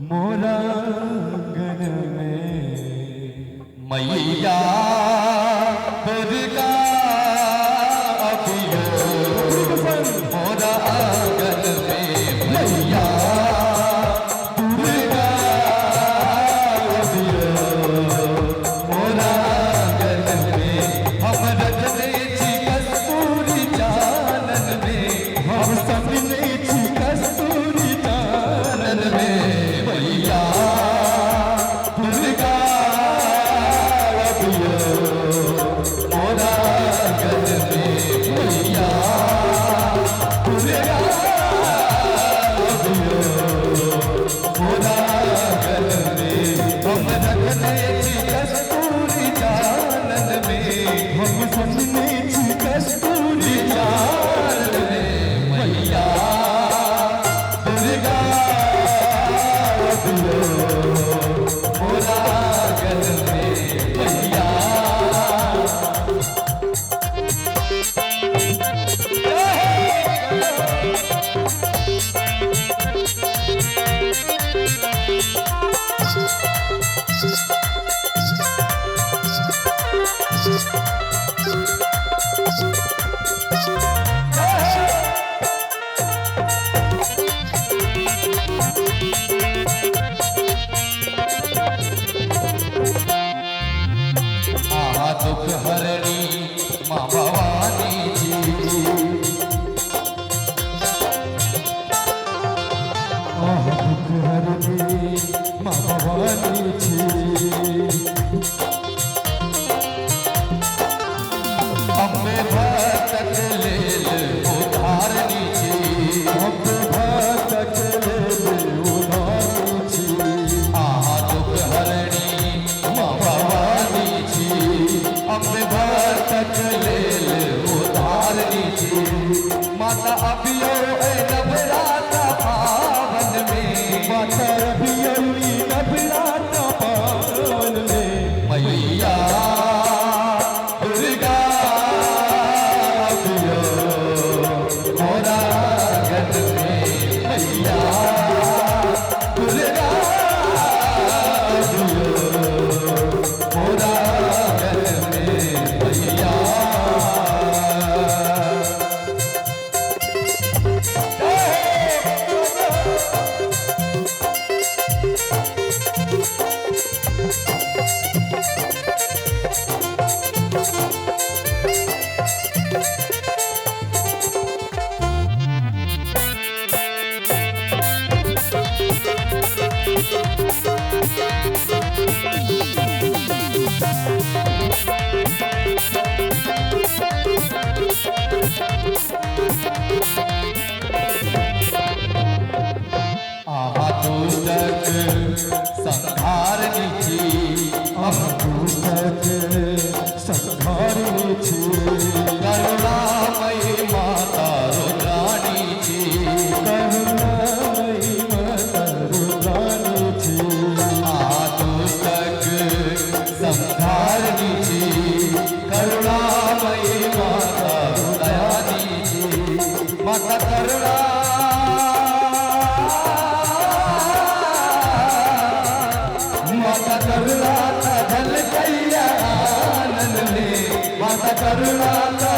मोरा गन में मैया दुर्गा अभियो मोरा आंगन में मैया दुर्गा अभियो मोरा आंगन में हम रखने छी कस्तूरी जानन में हम सबने छी कस्तूरी जानन में मैया दुर्गा अभियो मोरा आंगन में मैया दुर्गा अभियो मोरा आंगन में हम रखने छी कस्तूरी जानन में हम सबने छी कस्तूरी जानन में मैया दुर्गा अभियो मोरा आंगन में मैया आहा दुख हरणी माँ भवानी जी आह दुख हरनी माँ भवानी छी अम्बे भक्तक लेल उद्धारणी छी हम भक्तक लेल उधारी छी आहा दुख हरणी माँ भवानी छी अम्बे भक्तक लेल उद्धारणी छी माता अभियो ए नवरात्र पावन में माता अभियली नवरात्र पावन में मैया दुर्गा अभियो मोरा आंगन में मैया दुर्गा अभियो मोरा आंगन में मैया आहा दुष्टक संहारणी छी हम पुस्तक संहारिणी छी करुणामयी माता रुद्राणी छी करुणामयी माता रुद्राणी छी आहा दुष्टक संहारणी छी करुणामयी माता दयानी छी माता करुणा माता करुणा का धन कैया आनंद में माता करुणा का